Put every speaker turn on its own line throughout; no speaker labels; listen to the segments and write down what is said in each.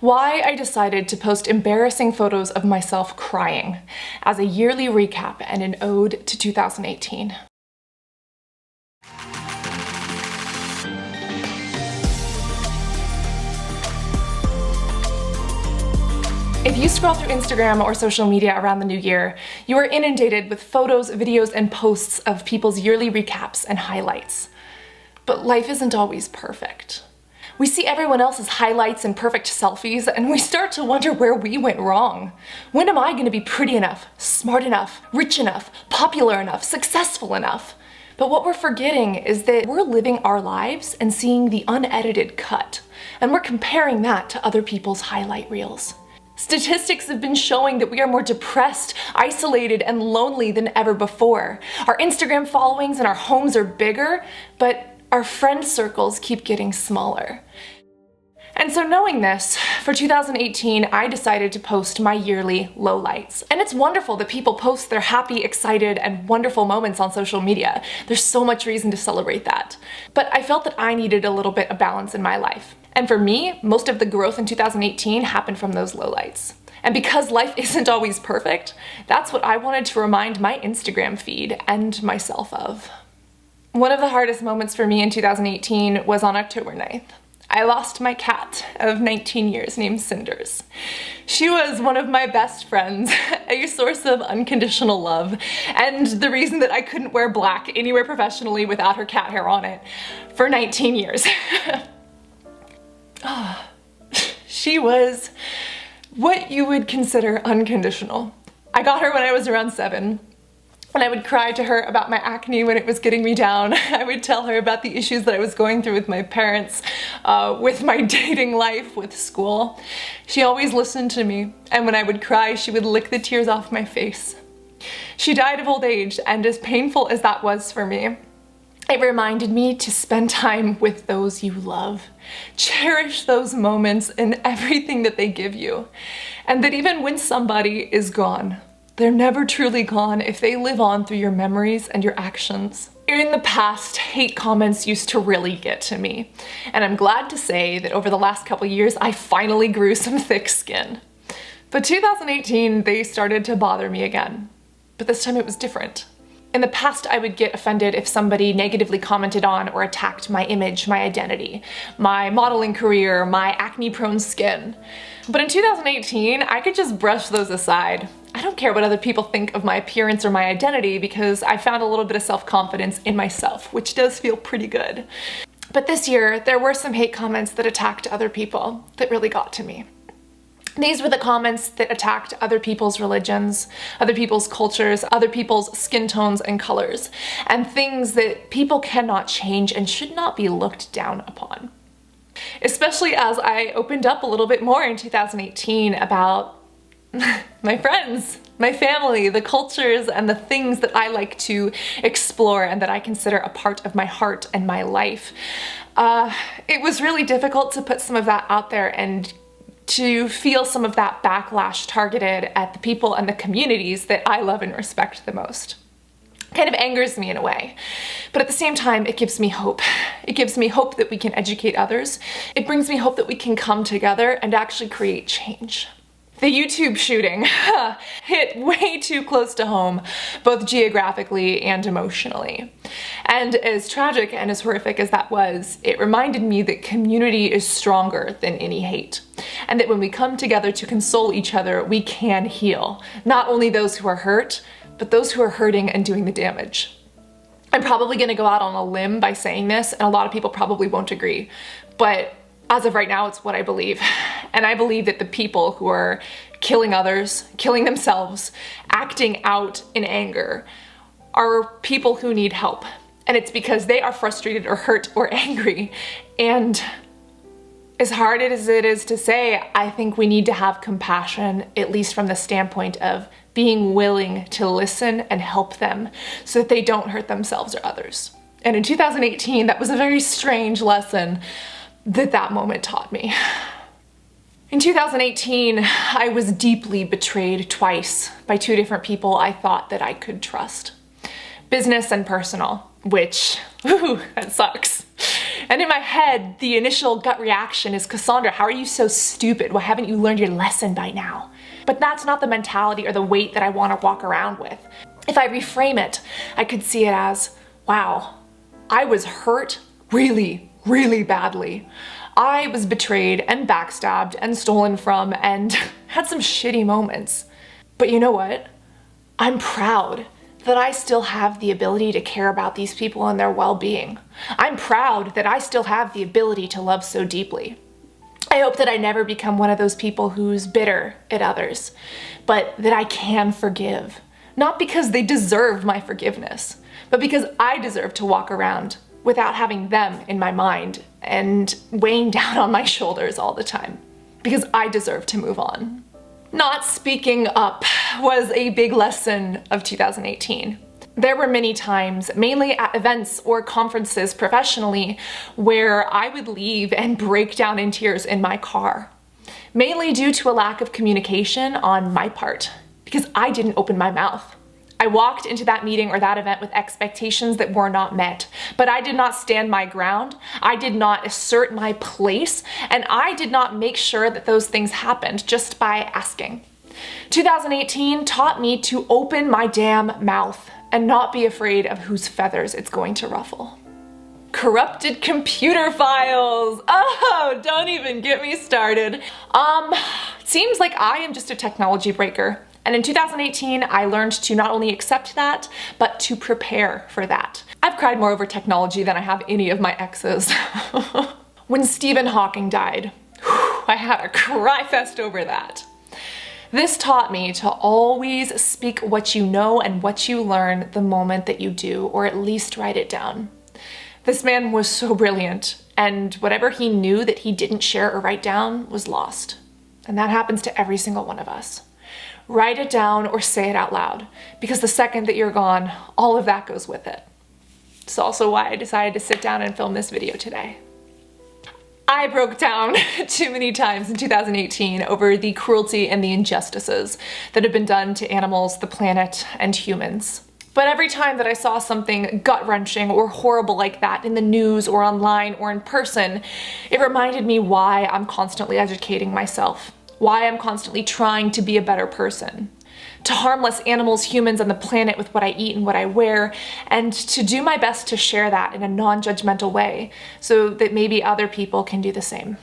why I decided to post embarrassing photos of myself crying as a yearly recap and an ode to 2018. If you scroll through Instagram or social media around the new year, you are inundated with photos, videos, and posts of people's yearly recaps and highlights. But life isn't always perfect. We see everyone else's highlights and perfect selfies, and we start to wonder where we went wrong. When am I going to be pretty enough, smart enough, rich enough, popular enough, successful enough? But what we're forgetting is that we're living our lives and seeing the unedited cut, and we're comparing that to other people's highlight reels. Statistics have been showing that we are more depressed, isolated, and lonely than ever before. Our Instagram followings and our homes are bigger, but our friend circles keep getting smaller. And so knowing this, for 2018, I decided to post my yearly lowlights. And it's wonderful that people post their happy, excited, and wonderful moments on social media. There's so much reason to celebrate that. But I felt that I needed a little bit of balance in my life. And for me, most of the growth in 2018 happened from those lowlights. And because life isn't always perfect, that's what I wanted to remind my Instagram feed and myself of. One of the hardest moments for me in 2018 was on October 9th. I lost my cat of 19 years named Cinders. She was one of my best friends, a source of unconditional love, and the reason that I couldn't wear black anywhere professionally without her cat hair on it for 19 years. She was what you would consider unconditional. I got her when I was around 7. And I would cry to her about my acne when it was getting me down. I would tell her about the issues that I was going through with my parents, with my dating life, with school. She always listened to me, and when I would cry, she would lick the tears off my face. She died of old age, and as painful as that was for me, it reminded me to spend time with those you love. Cherish those moments and everything that they give you. And that even when somebody is gone, they're never truly gone if they live on through your memories and your actions. In the past, hate comments used to really get to me, and I'm glad to say that over the last couple years, I finally grew some thick skin. But 2018, they started to bother me again, but this time it was different. In the past, I would get offended if somebody negatively commented on or attacked my image, my identity, my modeling career, my acne-prone skin. But in 2018, I could just brush those aside. I don't care what other people think of my appearance or my identity because I found a little bit of self-confidence in myself, which does feel pretty good. But this year, there were some hate comments that attacked other people that really got to me. These were the comments that attacked other people's religions, other people's cultures, other people's skin tones and colors, and things that people cannot change and should not be looked down upon. Especially as I opened up a little bit more in 2018 about my friends, my family, the cultures, and the things that I like to explore and that I consider a part of my heart and my life. It was really difficult to put some of that out there and to feel some of that backlash targeted at the people and the communities that I love and respect the most. Kind of angers me in a way, but at the same time, it gives me hope. It gives me hope that we can educate others. It brings me hope that we can come together and actually create change. The YouTube shooting hit way too close to home, both geographically and emotionally. And as tragic and as horrific as that was, it reminded me that community is stronger than any hate. And that when we come together to console each other, we can heal. Not only those who are hurt, but those who are hurting and doing the damage. I'm probably gonna go out on a limb by saying this, and a lot of people probably won't agree, but as of right now, it's what I believe. And I believe that the people who are killing others, killing themselves, acting out in anger, are people who need help. And it's because they are frustrated or hurt or angry. And as hard as it is to say, I think we need to have compassion, at least from the standpoint of being willing to listen and help them so that they don't hurt themselves or others. And in 2018, that was a very strange lesson that moment taught me. In 2018, I was deeply betrayed twice by 2 different people I thought that I could trust. Business and personal, which, that sucks. And in my head, the initial gut reaction is, Cassandra, how are you so stupid? Why haven't you learned your lesson by now? But that's not the mentality or the weight that I want to walk around with. If I reframe it, I could see it as, wow, I was hurt really, really badly. I was betrayed and backstabbed and stolen from and had some shitty moments. But you know what? I'm proud that I still have the ability to care about these people and their well-being. I'm proud that I still have the ability to love so deeply. I hope that I never become one of those people who's bitter at others, but that I can forgive. Not because they deserve my forgiveness, but because I deserve to walk around without having them in my mind and weighing down on my shoulders all the time. Because I deserve to move on. Not speaking up was a big lesson of 2018. There were many times, mainly at events or conferences professionally, where I would leave and break down in tears in my car. Mainly due to a lack of communication on my part, because I didn't open my mouth. I walked into that meeting or that event with expectations that were not met, but I did not stand my ground, I did not assert my place, and I did not make sure that those things happened just by asking. 2018 taught me to open my damn mouth and not be afraid of whose feathers it's going to ruffle. Corrupted computer files! Oh, don't even get me started. Seems like I am just a technology breaker. And in 2018, I learned to not only accept that, but to prepare for that. I've cried more over technology than I have any of my exes. When Stephen Hawking died, I had a cry fest over that. This taught me to always speak what you know and what you learn the moment that you do, or at least write it down. This man was so brilliant, and whatever he knew that he didn't share or write down was lost. And that happens to every single one of us. Write it down or say it out loud, because the second that you're gone, all of that goes with it. It's also why I decided to sit down and film this video today. I broke down too many times in 2018 over the cruelty and the injustices that have been done to animals, the planet, and humans. But every time that I saw something gut-wrenching or horrible like that in the news or online or in person, it reminded me why I'm constantly educating myself. Why I'm constantly trying to be a better person. To harm less animals, humans, and the planet with what I eat and what I wear, and to do my best to share that in a non-judgmental way so that maybe other people can do the same.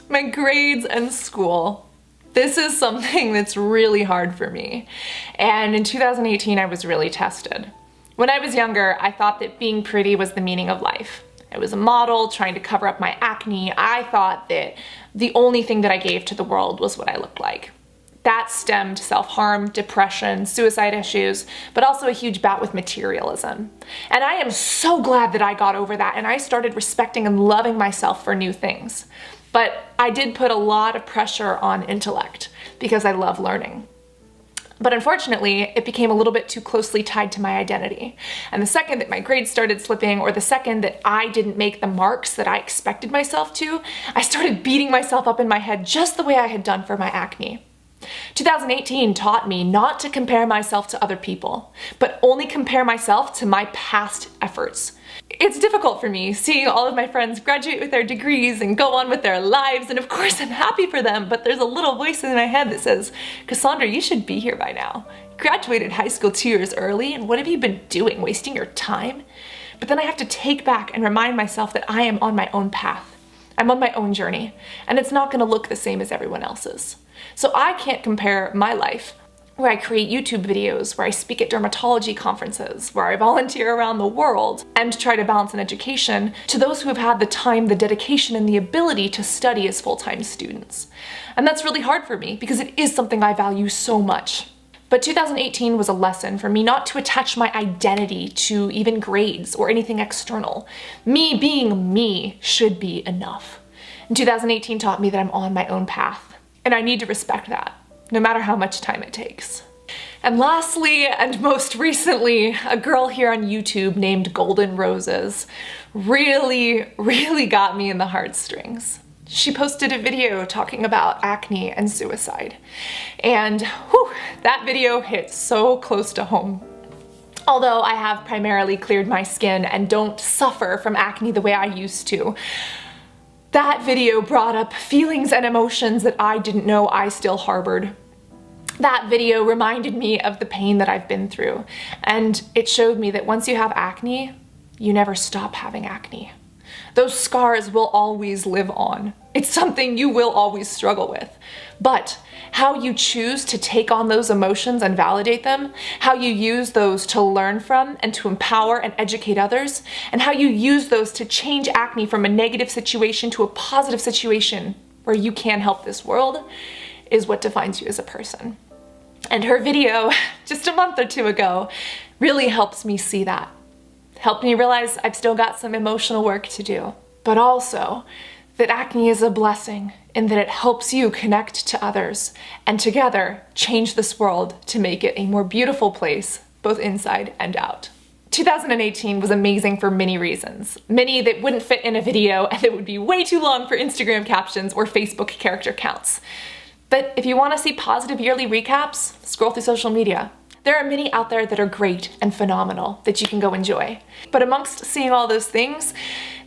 My grades and school. This is something that's really hard for me. And in 2018, I was really tested. When I was younger, I thought that being pretty was the meaning of life. I was a model trying to cover up my acne. I thought that the only thing that I gave to the world was what I looked like. That stemmed self-harm, depression, suicide issues, but also a huge bout with materialism. And I am so glad that I got over that and I started respecting and loving myself for new things. But I did put a lot of pressure on intellect because I love learning. But unfortunately, it became a little bit too closely tied to my identity. And the second that my grades started slipping, or the second that I didn't make the marks that I expected myself to, I started beating myself up in my head just the way I had done for my acne. 2018 taught me not to compare myself to other people, but only compare myself to my past efforts. It's difficult for me seeing all of my friends graduate with their degrees and go on with their lives, and of course I'm happy for them, but there's a little voice in my head that says, Cassandra, you should be here by now. You graduated high school 2 years early, and what have you been doing, wasting your time? But then I have to take back and remind myself that I am on my own path. I'm on my own journey, and it's not going to look the same as everyone else's. So I can't compare my life, where I create YouTube videos, where I speak at dermatology conferences, where I volunteer around the world, and try to balance an education, to those who have had the time, the dedication, and the ability to study as full-time students. And that's really hard for me, because it is something I value so much. But 2018 was a lesson for me not to attach my identity to even grades or anything external. Me being me should be enough. And 2018 taught me that I'm on my own path, and I need to respect that, no matter how much time it takes. And lastly, and most recently, a girl here on YouTube named Golden Roses really got me in the heartstrings. She posted a video talking about acne and suicide. And whew, that video hit so close to home. Although I have primarily cleared my skin and don't suffer from acne the way I used to, that video brought up feelings and emotions that I didn't know I still harbored. That video reminded me of the pain that I've been through, and it showed me that once you have acne, you never stop having acne. Those scars will always live on. It's something you will always struggle with. But how you choose to take on those emotions and validate them, how you use those to learn from and to empower and educate others, and how you use those to change acne from a negative situation to a positive situation where you can help this world, is what defines you as a person. And her video, just a month or two ago, really helps me see that. Helped me realize I've still got some emotional work to do, but also that acne is a blessing in that it helps you connect to others and together change this world to make it a more beautiful place, both inside and out. 2018 was amazing for many reasons. Many that wouldn't fit in a video and that would be way too long for Instagram captions or Facebook character counts. But if you want to see positive yearly recaps, scroll through social media. There are many out there that are great and phenomenal that you can go enjoy. But amongst seeing all those things,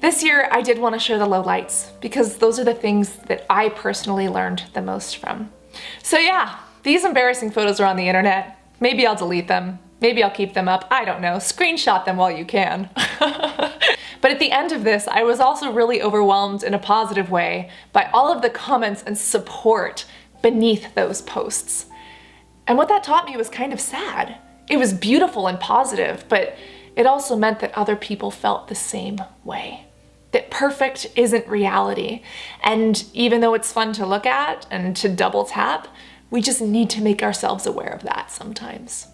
this year I did want to share the lowlights because those are the things that I personally learned the most from. So yeah, these embarrassing photos are on the internet. Maybe I'll delete them. Maybe I'll keep them up. I don't know. Screenshot them while you can. But at the end of this, I was also really overwhelmed in a positive way by all of the comments and support beneath those posts. And what that taught me was kind of sad. It was beautiful and positive, but it also meant that other people felt the same way. That perfect isn't reality. And even though it's fun to look at and to double tap, we just need to make ourselves aware of that sometimes.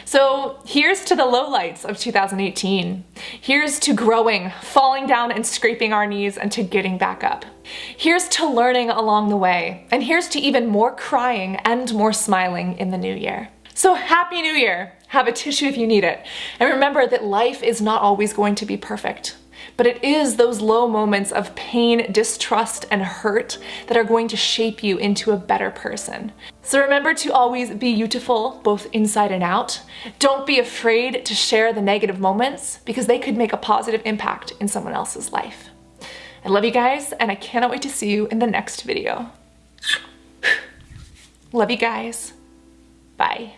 So here's to the lowlights of 2018. Here's to growing, falling down and scraping our knees and to getting back up. Here's to learning along the way. And here's to even more crying and more smiling in the new year. So Happy New Year! Have a tissue if you need it. And remember that life is not always going to be perfect. But it is those low moments of pain, distrust, and hurt that are going to shape you into a better person. So remember to always be beautiful, both inside and out. Don't be afraid to share the negative moments because they could make a positive impact in someone else's life. I love you guys, and I cannot wait to see you in the next video. Love you guys. Bye.